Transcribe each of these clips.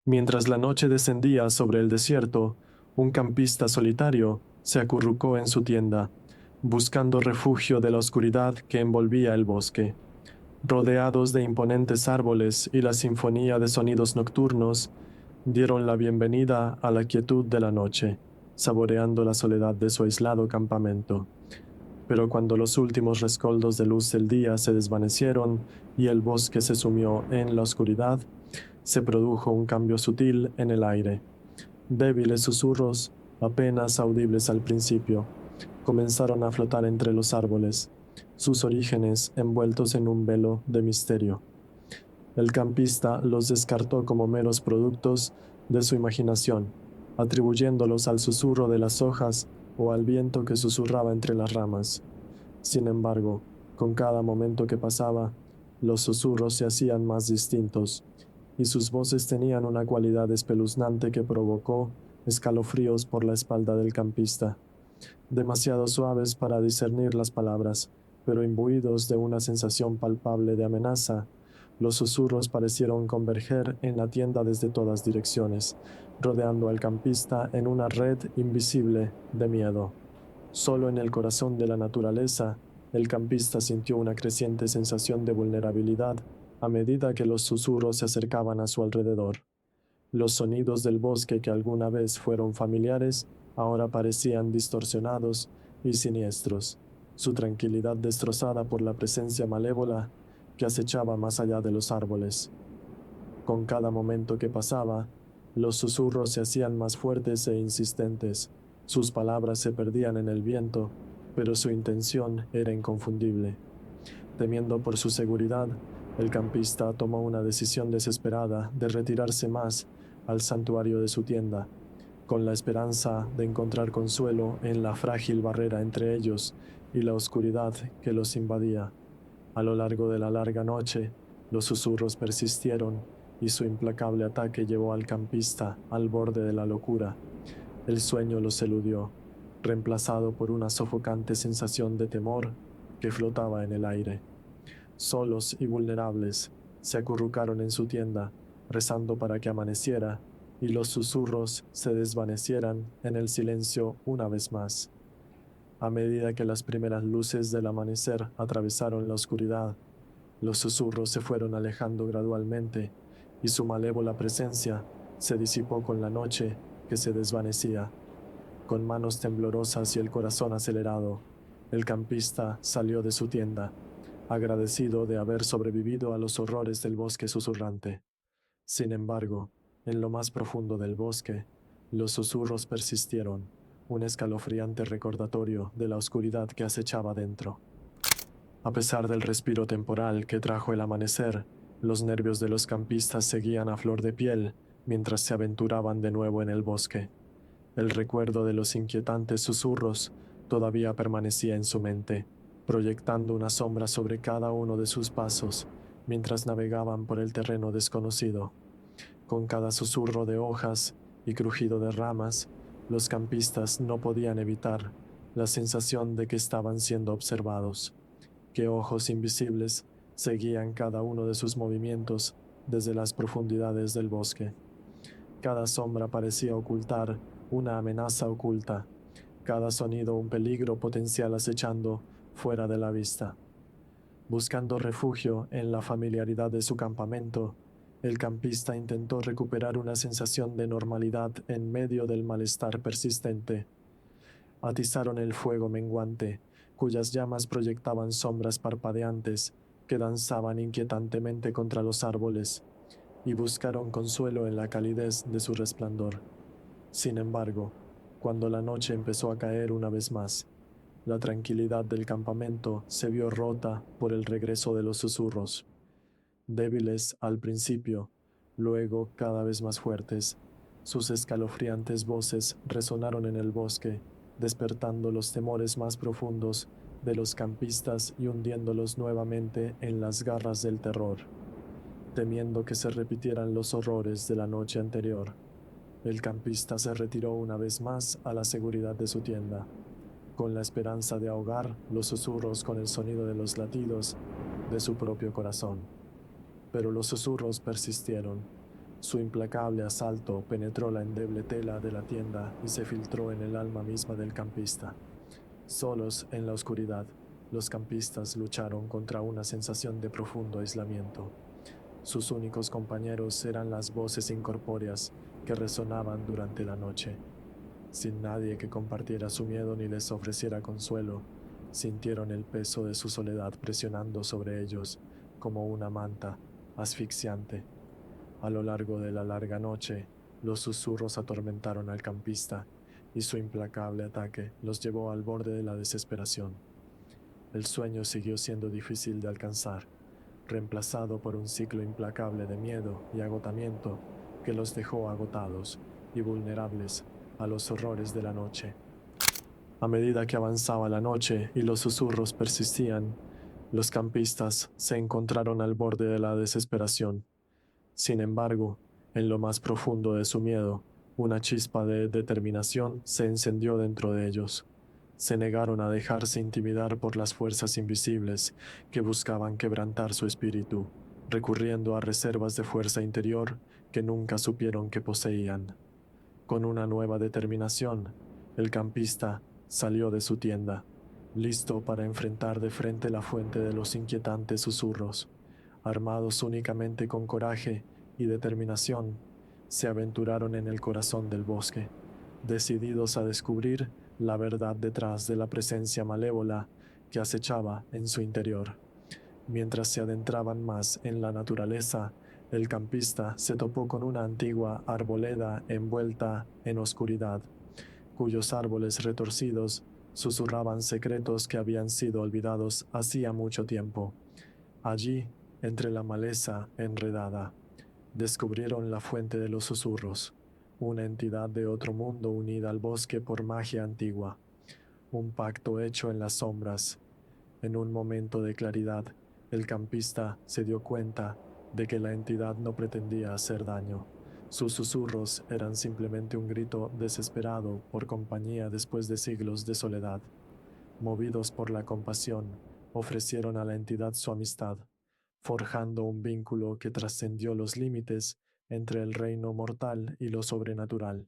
Mientras la noche descendía sobre el desierto, un campista solitario se acurrucó en su tienda, buscando refugio de la oscuridad que envolvía el bosque. Rodeados de imponentes árboles y la sinfonía de sonidos nocturnos, dieron la bienvenida a la quietud de la noche, saboreando la soledad de su aislado campamento. Pero cuando los últimos rescoldos de luz del día se desvanecieron y el bosque se sumió en la oscuridad, se produjo un cambio sutil en el aire. Débiles susurros, apenas audibles al principio, comenzaron a flotar entre los árboles, sus orígenes envueltos en un velo de misterio. El campista los descartó como meros productos de su imaginación, atribuyéndolos al susurro de las hojas o al viento que susurraba entre las ramas. Sin embargo, con cada momento que pasaba, los susurros se hacían más distintos, y sus voces tenían una cualidad espeluznante que provocó escalofríos por la espalda del campista, demasiado suaves para discernir las palabras, pero imbuidos de una sensación palpable de amenaza. Los susurros parecieron converger en la tienda desde todas direcciones, rodeando al campista en una red invisible de miedo. Solo en el corazón de la naturaleza, el campista sintió una creciente sensación de vulnerabilidad a medida que los susurros se acercaban a su alrededor. Los sonidos del bosque que alguna vez fueron familiares ahora parecían distorsionados y siniestros, su tranquilidad destrozada por la presencia malévola que acechaba más allá de los árboles. Con cada momento que pasaba, los susurros se hacían más fuertes e insistentes. Sus palabras se perdían en el viento, pero su intención era inconfundible. Temiendo por su seguridad, el campista tomó una decisión desesperada de retirarse más al santuario de su tienda, con la esperanza de encontrar consuelo en la frágil barrera entre ellos y la oscuridad que los invadía. A lo largo de la larga noche, los susurros persistieron y su implacable ataque llevó al campista al borde de la locura. El sueño los eludió, reemplazado por una sofocante sensación de temor que flotaba en el aire. Solos y vulnerables, se acurrucaron en su tienda, rezando para que amaneciera y los susurros se desvanecieran en el silencio una vez más. A medida que las primeras luces del amanecer atravesaron la oscuridad, los susurros se fueron alejando gradualmente y su malévola presencia se disipó con la noche que se desvanecía. Con manos temblorosas y el corazón acelerado, el campista salió de su tienda, agradecido de haber sobrevivido a los horrores del bosque susurrante. Sin embargo, en lo más profundo del bosque, los susurros persistieron, un escalofriante recordatorio de la oscuridad que acechaba dentro. A pesar del respiro temporal que trajo el amanecer, los nervios de los campistas seguían a flor de piel mientras se aventuraban de nuevo en el bosque. El recuerdo de los inquietantes susurros todavía permanecía en su mente, proyectando una sombra sobre cada uno de sus pasos mientras navegaban por el terreno desconocido. Con cada susurro de hojas y crujido de ramas, los campistas no podían evitar la sensación de que estaban siendo observados, que ojos invisibles seguían cada uno de sus movimientos desde las profundidades del bosque. Cada sombra parecía ocultar una amenaza oculta, cada sonido un peligro potencial acechando fuera de la vista. Buscando refugio en la familiaridad de su campamento, el campista intentó recuperar una sensación de normalidad en medio del malestar persistente. Atizaron el fuego menguante, cuyas llamas proyectaban sombras parpadeantes que danzaban inquietantemente contra los árboles, y buscaron consuelo en la calidez de su resplandor. Sin embargo, cuando la noche empezó a caer una vez más, la tranquilidad del campamento se vio rota por el regreso de los susurros, débiles al principio, luego cada vez más fuertes. Sus escalofriantes voces resonaron en el bosque, despertando los temores más profundos de los campistas y hundiéndolos nuevamente en las garras del terror. Temiendo que se repitieran los horrores de la noche anterior, el campista se retiró una vez más a la seguridad de su tienda, con la esperanza de ahogar los susurros con el sonido de los latidos de su propio corazón. Pero los susurros persistieron, Su implacable asalto penetró la endeble tela de la tienda y se filtró en el alma misma del campista. Solos en la oscuridad, los campistas lucharon contra una sensación de profundo aislamiento. Sus únicos compañeros eran las voces incorpóreas que resonaban durante la noche. Sin nadie que compartiera su miedo ni les ofreciera consuelo, sintieron el peso de su soledad presionando sobre ellos como una manta asfixiante. A lo largo de la larga noche, los susurros atormentaron al campista y su implacable ataque los llevó al borde de la desesperación. El sueño siguió siendo difícil de alcanzar, reemplazado por un ciclo implacable de miedo y agotamiento que los dejó agotados y vulnerables a los horrores de la noche. A medida que avanzaba la noche y los susurros persistían, los campistas se encontraron al borde de la desesperación. Sin embargo, en lo más profundo de su miedo, una chispa de determinación se encendió dentro de ellos. Se negaron a dejarse intimidar por las fuerzas invisibles que buscaban quebrantar su espíritu, recurriendo a reservas de fuerza interior que nunca supieron que poseían. Con una nueva determinación, el campista salió de su tienda, listo para enfrentar de frente la fuente de los inquietantes susurros. Armados únicamente con coraje y determinación, se aventuraron en el corazón del bosque, decididos a descubrir la verdad detrás de la presencia malévola que acechaba en su interior. Mientras se adentraban más en la naturaleza, el campista se topó con una antigua arboleda envuelta en oscuridad, cuyos árboles retorcidos susurraban secretos que habían sido olvidados hacía mucho tiempo. Allí, entre la maleza enredada, descubrieron la fuente de los susurros, una entidad de otro mundo unida al bosque por magia antigua, un pacto hecho en las sombras. En un momento de claridad, el campista se dio cuenta de que la entidad no pretendía hacer daño. Sus susurros eran simplemente un grito desesperado por compañía después de siglos de soledad. Movidos por la compasión, ofrecieron a la entidad su amistad, forjando un vínculo que trascendió los límites entre el reino mortal y lo sobrenatural.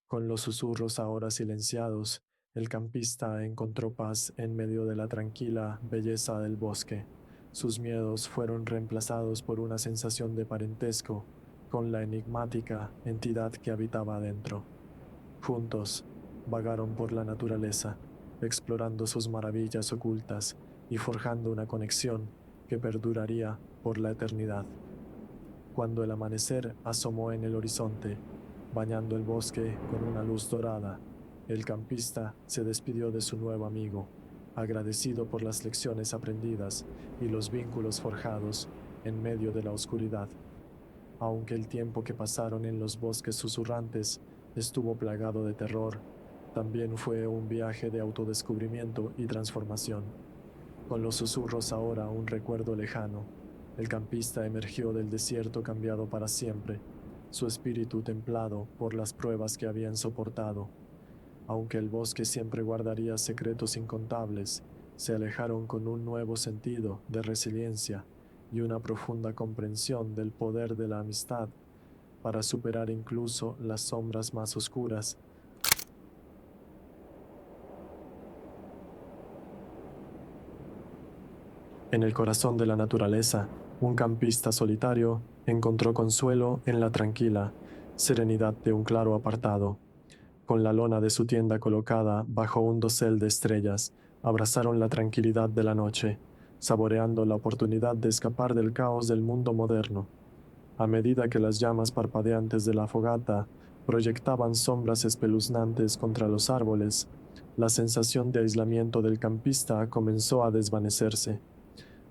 Con los susurros ahora silenciados, el campista encontró paz en medio de la tranquila belleza del bosque. Sus miedos fueron reemplazados por una sensación de parentesco con la enigmática entidad que habitaba adentro. Juntos, vagaron por la naturaleza, explorando sus maravillas ocultas y forjando una conexión que perduraría por la eternidad. Cuando el amanecer asomó en el horizonte, bañando el bosque con una luz dorada, el campista se despidió de su nuevo amigo, agradecido por las lecciones aprendidas y los vínculos forjados en medio de la oscuridad. Aunque el tiempo que pasaron en los bosques susurrantes estuvo plagado de terror, también fue un viaje de autodescubrimiento y transformación. Con los susurros ahora un recuerdo lejano, el campista emergió del desierto cambiado para siempre, su espíritu templado por las pruebas que habían soportado. Aunque el bosque siempre guardaría secretos incontables, se alejaron con un nuevo sentido de resiliencia y una profunda comprensión del poder de la amistad para superar incluso las sombras más oscuras. En el corazón de la naturaleza, un campista solitario encontró consuelo en la tranquila serenidad de un claro apartado. Con la lona de su tienda colocada bajo un dosel de estrellas, abrazaron la tranquilidad de la noche, saboreando la oportunidad de escapar del caos del mundo moderno. A medida que las llamas parpadeantes de la fogata proyectaban sombras espeluznantes contra los árboles, la sensación de aislamiento del campista comenzó a desvanecerse.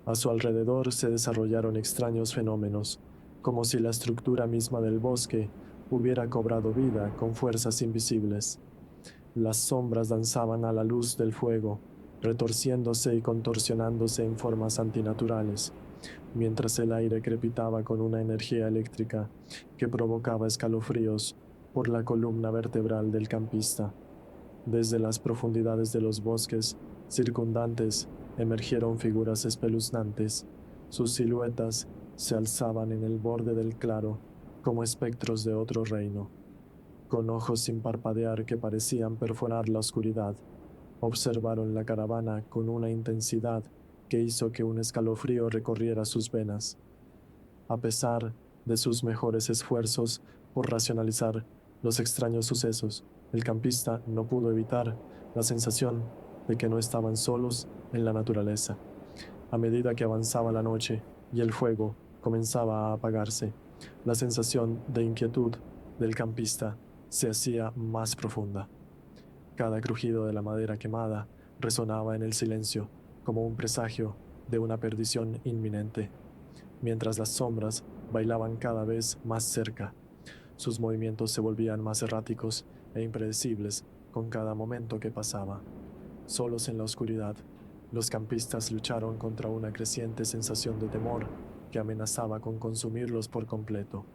A su alrededor se desarrollaron extraños fenómenos, como si la estructura misma del bosque hubiera cobrado vida con fuerzas invisibles. Las sombras danzaban a la luz del fuego, retorciéndose y contorsionándose en formas antinaturales, mientras el aire crepitaba con una energía eléctrica que provocaba escalofríos por la columna vertebral del campista. Desde las profundidades de los bosques circundantes emergieron figuras espeluznantes. Sus siluetas se alzaban en el borde del claro, como espectros de otro reino, con ojos sin parpadear que parecían perforar la oscuridad. Observaron la caravana con una intensidad que hizo que un escalofrío recorriera sus venas. A pesar de sus mejores esfuerzos por racionalizar los extraños sucesos, el campista no pudo evitar la sensación de que no estaban solos en la naturaleza. A medida que avanzaba la noche y el fuego comenzaba a apagarse, la sensación de inquietud del campista se hacía más profunda. Cada crujido de la madera quemada resonaba en el silencio como un presagio de una perdición inminente, mientras las sombras bailaban cada vez más cerca. Sus movimientos se volvían más erráticos e impredecibles con cada momento que pasaba. Solos en la oscuridad, los campistas lucharon contra una creciente sensación de temor que amenazaba con consumirlos por completo.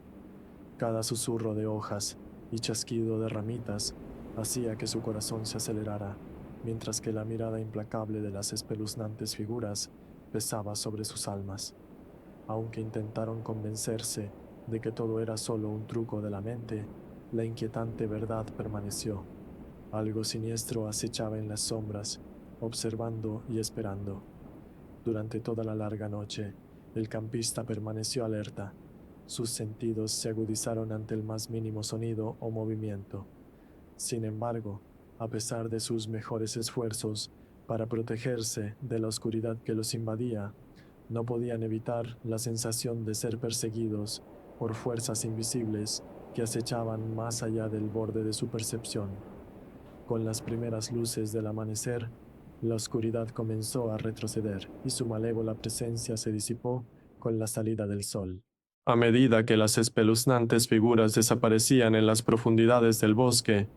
Cada susurro de hojas y chasquido de ramitas hacía que su corazón se acelerara, mientras que la mirada implacable de las espeluznantes figuras pesaba sobre sus almas. Aunque intentaron convencerse de que todo era solo un truco de la mente, la inquietante verdad permaneció. Algo siniestro acechaba en las sombras, observando y esperando. Durante toda la larga noche, el campista permaneció alerta. Sus sentidos se agudizaron ante el más mínimo sonido o movimiento. Sin embargo, a pesar de sus mejores esfuerzos para protegerse de la oscuridad que los invadía, no podían evitar la sensación de ser perseguidos por fuerzas invisibles que acechaban más allá del borde de su percepción. Con las primeras luces del amanecer, la oscuridad comenzó a retroceder y su malévola presencia se disipó con la salida del sol. A medida que las espeluznantes figuras desaparecían en las profundidades del bosque,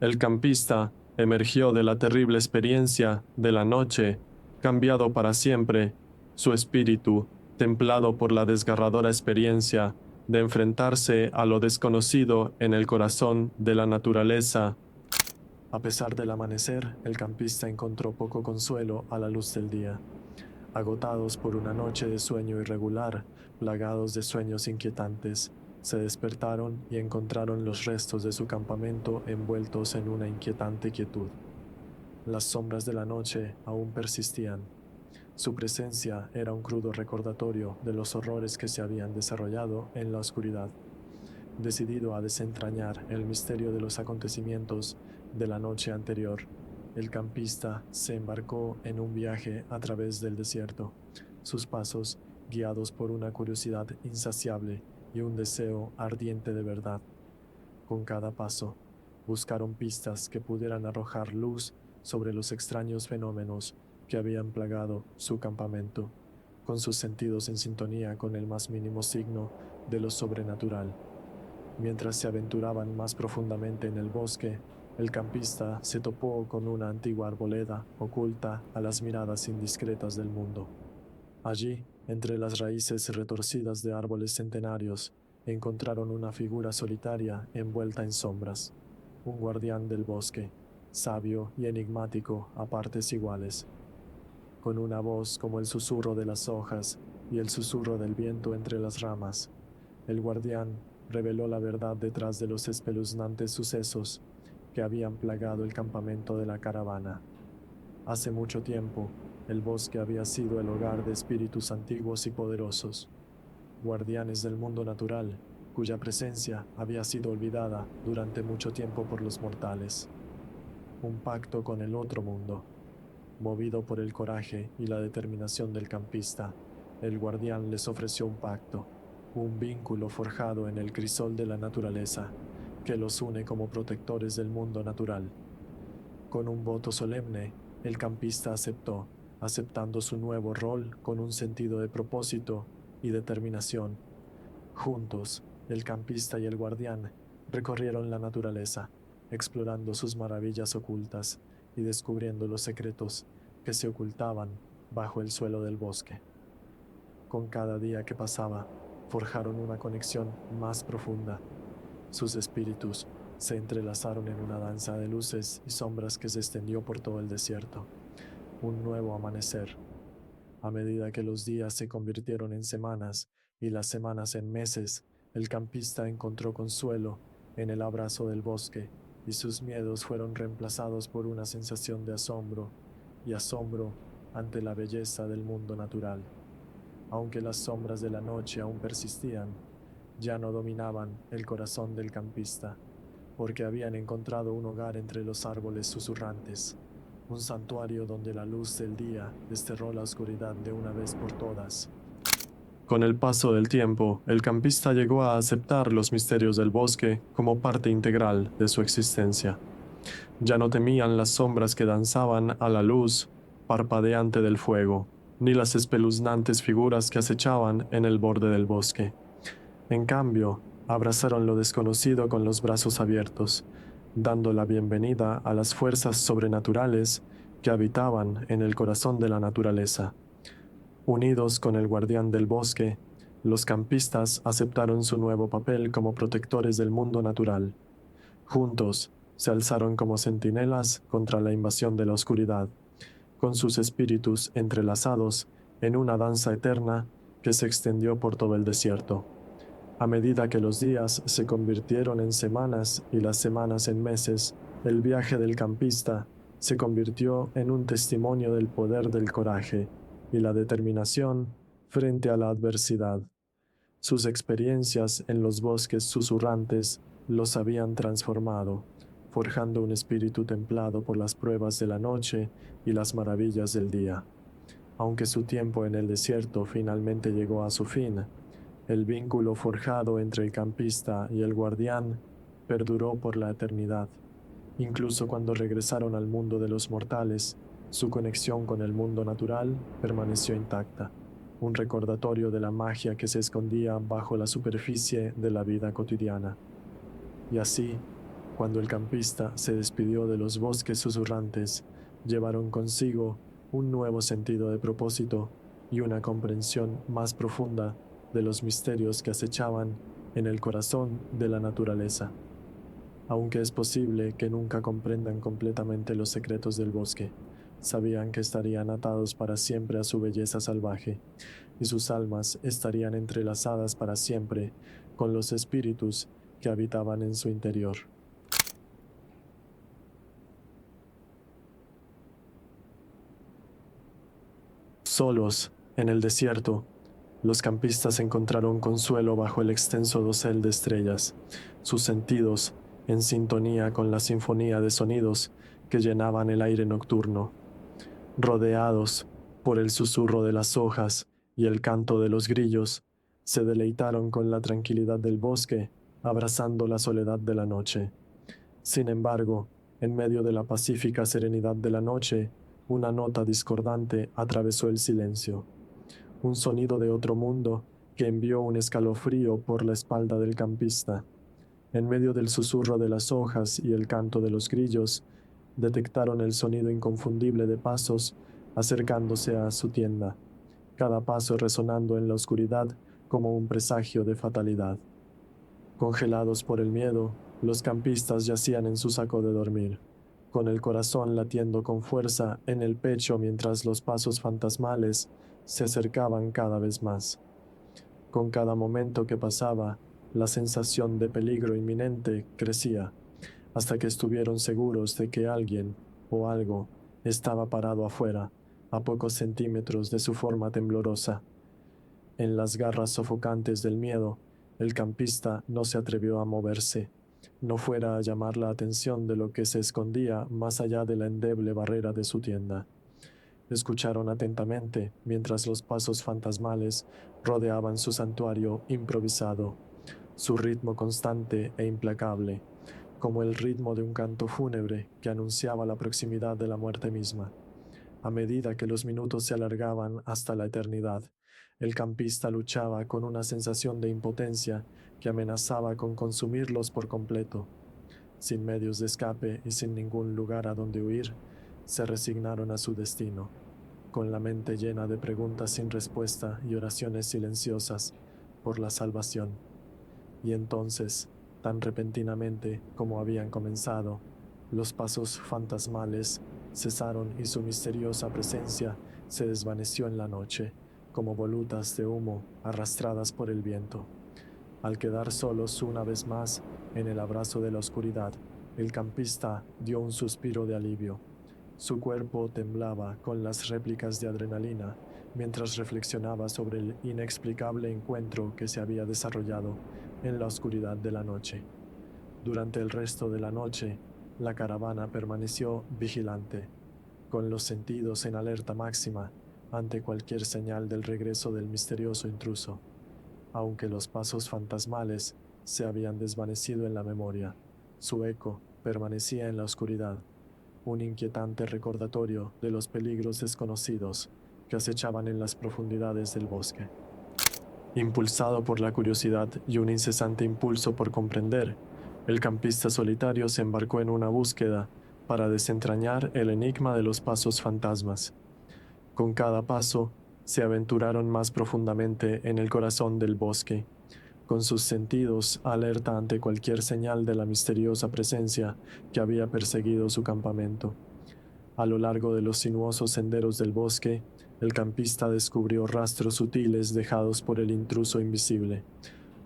el campista emergió de la terrible experiencia de la noche, cambiado para siempre, su espíritu, templado por la desgarradora experiencia de enfrentarse a lo desconocido en el corazón de la naturaleza. A pesar del amanecer, el campista encontró poco consuelo a la luz del día. Agotados por una noche de sueño irregular, plagados de sueños inquietantes, se despertaron y encontraron los restos de su campamento envueltos en una inquietante quietud. Las sombras de la noche aún persistían. Su presencia era un crudo recordatorio de los horrores que se habían desarrollado en la oscuridad. Decidido a desentrañar el misterio de los acontecimientos de la noche anterior, el campista se embarcó en un viaje a través del desierto. Sus pasos, guiados por una curiosidad insaciable y un deseo ardiente de verdad. Con cada paso, buscaron pistas que pudieran arrojar luz sobre los extraños fenómenos que habían plagado su campamento, con sus sentidos en sintonía con el más mínimo signo de lo sobrenatural. Mientras se aventuraban más profundamente en el bosque, el campista se topó con una antigua arboleda oculta a las miradas indiscretas del mundo. Allí, entre las raíces retorcidas de árboles centenarios, encontraron una figura solitaria envuelta en sombras, un guardián del bosque, sabio y enigmático a partes iguales, con una voz como el susurro de las hojas y el susurro del viento entre las ramas. El guardián reveló la verdad detrás de los espeluznantes sucesos que habían plagado el campamento de la caravana. Hace mucho tiempo, el bosque había sido el hogar de espíritus antiguos y poderosos, guardianes del mundo natural, cuya presencia había sido olvidada durante mucho tiempo por los mortales. Un pacto con el otro mundo. Movido por el coraje y la determinación del campista, el guardián les ofreció un pacto, un vínculo forjado en el crisol de la naturaleza, que los une como protectores del mundo natural. Con un voto solemne, el campista aceptó, aceptando su nuevo rol con un sentido de propósito y determinación. Juntos, el campista y el guardián recorrieron la naturaleza, explorando sus maravillas ocultas y descubriendo los secretos que se ocultaban bajo el suelo del bosque. Con cada día que pasaba, forjaron una conexión más profunda. Sus espíritus se entrelazaron en una danza de luces y sombras que se extendió por todo el desierto. Un nuevo amanecer. A medida que los días se convirtieron en semanas y las semanas en meses, El campista encontró consuelo en el abrazo del bosque, y sus miedos fueron reemplazados por una sensación de asombro y asombro ante la belleza del mundo natural. Aunque las sombras de la noche aún persistían, ya no dominaban el corazón del campista, porque habían encontrado un hogar entre los árboles susurrantes, un santuario donde la luz del día desterró la oscuridad de una vez por todas. Con el paso del tiempo, el campista llegó a aceptar los misterios del bosque como parte integral de su existencia. Ya no temían las sombras que danzaban a la luz parpadeante del fuego, ni las espeluznantes figuras que acechaban en el borde del bosque. En cambio, abrazaron lo desconocido con los brazos abiertos, dando la bienvenida a las fuerzas sobrenaturales que habitaban en el corazón de la naturaleza. Unidos con el guardián del bosque, los campistas aceptaron su nuevo papel como protectores del mundo natural. Juntos, se alzaron como centinelas contra la invasión de la oscuridad, con sus espíritus entrelazados en una danza eterna que se extendió por todo el desierto. A medida que los días se convirtieron en semanas y las semanas en meses, el viaje del campista se convirtió en un testimonio del poder del coraje y la determinación frente a la adversidad. Sus experiencias en los bosques susurrantes los habían transformado, forjando un espíritu templado por las pruebas de la noche y las maravillas del día. Aunque su tiempo en el desierto finalmente llegó a su fin, el vínculo forjado entre el campista y el guardián perduró por la eternidad. Incluso cuando regresaron al mundo de los mortales, su conexión con el mundo natural permaneció intacta, un recordatorio de la magia que se escondía bajo la superficie de la vida cotidiana. Y así, cuando el campista se despidió de los bosques susurrantes, llevaron consigo un nuevo sentido de propósito y una comprensión más profunda de los misterios que acechaban en el corazón de la naturaleza. Aunque es posible que nunca comprendan completamente los secretos del bosque, sabían que estarían atados para siempre a su belleza salvaje, y sus almas estarían entrelazadas para siempre con los espíritus que habitaban en su interior. Solos, en el desierto, los campistas encontraron consuelo bajo el extenso dosel de estrellas, sus sentidos en sintonía con la sinfonía de sonidos que llenaban el aire nocturno. Rodeados por el susurro de las hojas y el canto de los grillos, se deleitaron con la tranquilidad del bosque, abrazando la soledad de la noche. Sin embargo, en medio de la pacífica serenidad de la noche, una nota discordante atravesó el silencio, un sonido de otro mundo que envió un escalofrío por la espalda del campista. En medio del susurro de las hojas y el canto de los grillos, detectaron el sonido inconfundible de pasos acercándose a su tienda, cada paso resonando en la oscuridad como un presagio de fatalidad. Congelados por el miedo, los campistas yacían en su saco de dormir, con el corazón latiendo con fuerza en el pecho mientras los pasos fantasmales se acercaban cada vez más. Con cada momento que pasaba, la sensación de peligro inminente crecía, hasta que estuvieron seguros de que alguien o algo estaba parado afuera, a pocos centímetros de su forma temblorosa. En las garras sofocantes del miedo, el campista no se atrevió a moverse, no fuera a llamar la atención de lo que se escondía más allá de la endeble barrera de su tienda. Escucharon atentamente mientras los pasos fantasmales rodeaban su santuario improvisado, su ritmo constante e implacable, como el ritmo de un canto fúnebre que anunciaba la proximidad de la muerte misma. A medida que los minutos se alargaban hasta la eternidad, el campista luchaba con una sensación de impotencia que amenazaba con consumirlos por completo. Sin medios de escape y sin ningún lugar a donde huir, se resignaron a su destino, con la mente llena de preguntas sin respuesta y oraciones silenciosas por la salvación. Y entonces, tan repentinamente como habían comenzado, los pasos fantasmales cesaron y su misteriosa presencia se desvaneció en la noche, como volutas de humo arrastradas por el viento. Al quedar solos una vez más en el abrazo de la oscuridad, el campista dio un suspiro de alivio. Su cuerpo temblaba con las réplicas de adrenalina mientras reflexionaba sobre el inexplicable encuentro que se había desarrollado en la oscuridad de la noche. Durante el resto de la noche, la caravana permaneció vigilante, con los sentidos en alerta máxima ante cualquier señal del regreso del misterioso intruso. Aunque los pasos fantasmales se habían desvanecido en la memoria, su eco permanecía en la oscuridad, un inquietante recordatorio de los peligros desconocidos que acechaban en las profundidades del bosque. Impulsado por la curiosidad y un incesante impulso por comprender, el campista solitario se embarcó en una búsqueda para desentrañar el enigma de los pasos fantasmas. Con cada paso, se aventuraron más profundamente en el corazón del bosque, con sus sentidos alerta ante cualquier señal de la misteriosa presencia que había perseguido su campamento. A lo largo de los sinuosos senderos del bosque, el campista descubrió rastros sutiles dejados por el intruso invisible.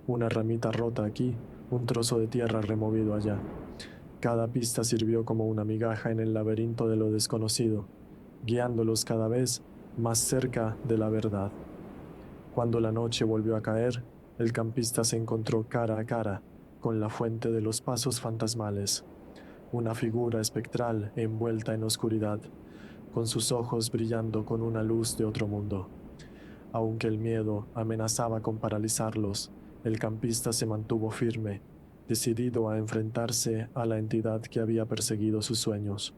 Una ramita rota aquí, un trozo de tierra removido allá. Cada pista sirvió como una migaja en el laberinto de lo desconocido, guiándolos cada vez más cerca de la verdad. Cuando la noche volvió a caer, el campista se encontró cara a cara con la fuente de los pasos fantasmales, una figura espectral envuelta en oscuridad, con sus ojos brillando con una luz de otro mundo. Aunque el miedo amenazaba con paralizarlos, el campista se mantuvo firme, decidido a enfrentarse a la entidad que había perseguido sus sueños.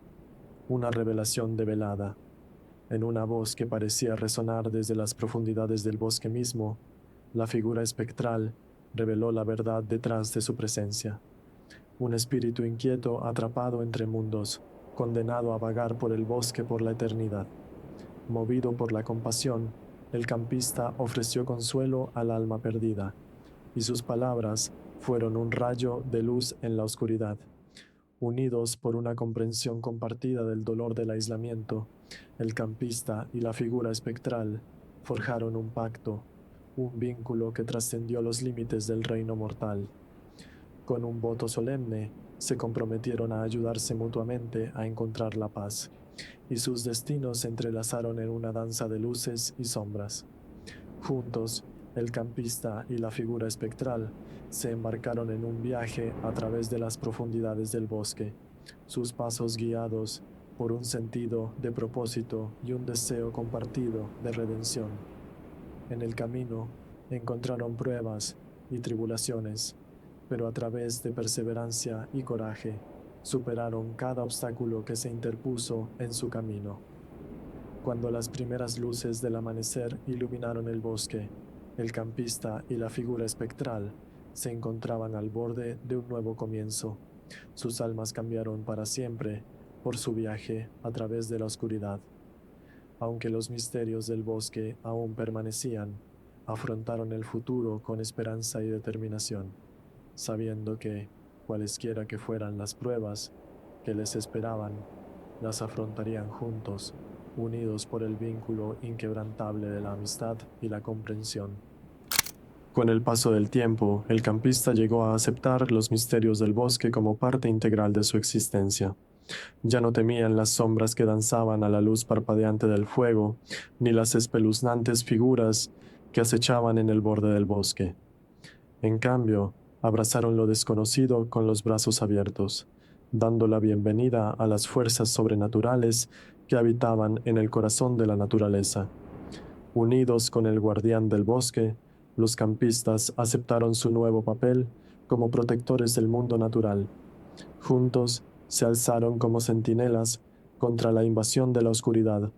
Una revelación develada. En una voz que parecía resonar desde las profundidades del bosque mismo, la figura espectral reveló la verdad detrás de su presencia. Un espíritu inquieto atrapado entre mundos, condenado a vagar por el bosque por la eternidad. Movido por la compasión, el campista ofreció consuelo al alma perdida, y sus palabras fueron un rayo de luz en la oscuridad. Unidos por una comprensión compartida del dolor del aislamiento, el campista y la figura espectral forjaron un pacto, un vínculo que trascendió los límites del reino mortal. Con un voto solemne, se comprometieron a ayudarse mutuamente a encontrar la paz, y sus destinos se entrelazaron en una danza de luces y sombras. Juntos, el campista y la figura espectral se embarcaron en un viaje a través de las profundidades del bosque, sus pasos guiados por un sentido de propósito y un deseo compartido de redención. En el camino encontraron pruebas y tribulaciones, pero a través de perseverancia y coraje superaron cada obstáculo que se interpuso en su camino. Cuando las primeras luces del amanecer iluminaron el bosque, el campista y la figura espectral se encontraban al borde de un nuevo comienzo. Sus almas cambiaron para siempre por su viaje a través de la oscuridad. Aunque los misterios del bosque aún permanecían, afrontaron el futuro con esperanza y determinación, sabiendo que, cualesquiera que fueran las pruebas que les esperaban, las afrontarían juntos, unidos por el vínculo inquebrantable de la amistad y la comprensión. Con el paso del tiempo, el campista llegó a aceptar los misterios del bosque como parte integral de su existencia. Ya no temían las sombras que danzaban a la luz parpadeante del fuego, ni las espeluznantes figuras que acechaban en el borde del bosque. En cambio, abrazaron lo desconocido con los brazos abiertos, dando la bienvenida a las fuerzas sobrenaturales que habitaban en el corazón de la naturaleza. Unidos con el guardián del bosque, los campistas aceptaron su nuevo papel como protectores del mundo natural. Juntos se alzaron como centinelas contra la invasión de la oscuridad,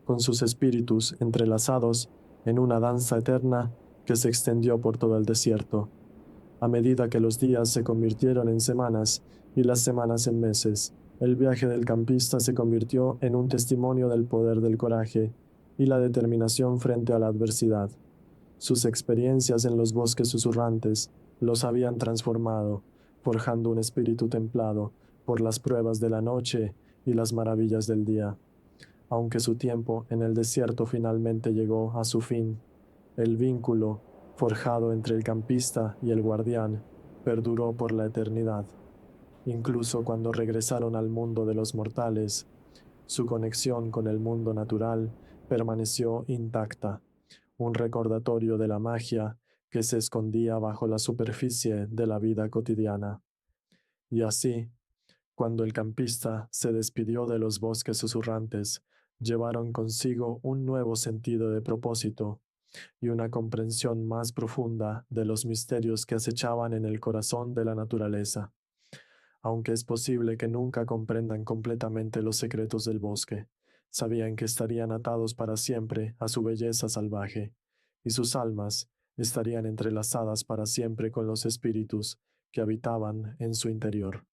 con sus espíritus entrelazados en una danza eterna que se extendió por todo el desierto. A medida que los días se convirtieron en semanas y las semanas en meses, el viaje del campista se convirtió en un testimonio del poder del coraje y la determinación frente a la adversidad. Sus experiencias en los bosques susurrantes los habían transformado, forjando un espíritu templado por las pruebas de la noche y las maravillas del día. Aunque su tiempo en el desierto finalmente llegó a su fin, el vínculo forjado entre el campista y el guardián, perduró por la eternidad. Incluso cuando regresaron al mundo de los mortales, su conexión con el mundo natural permaneció intacta, un recordatorio de la magia que se escondía bajo la superficie de la vida cotidiana. Y así, cuando el campista se despidió de los bosques susurrantes, llevaron consigo un nuevo sentido de propósito y una comprensión más profunda de los misterios que acechaban en el corazón de la naturaleza. Aunque es posible que nunca comprendan completamente los secretos del bosque, sabían que estarían atados para siempre a su belleza salvaje, y sus almas estarían entrelazadas para siempre con los espíritus que habitaban en su interior.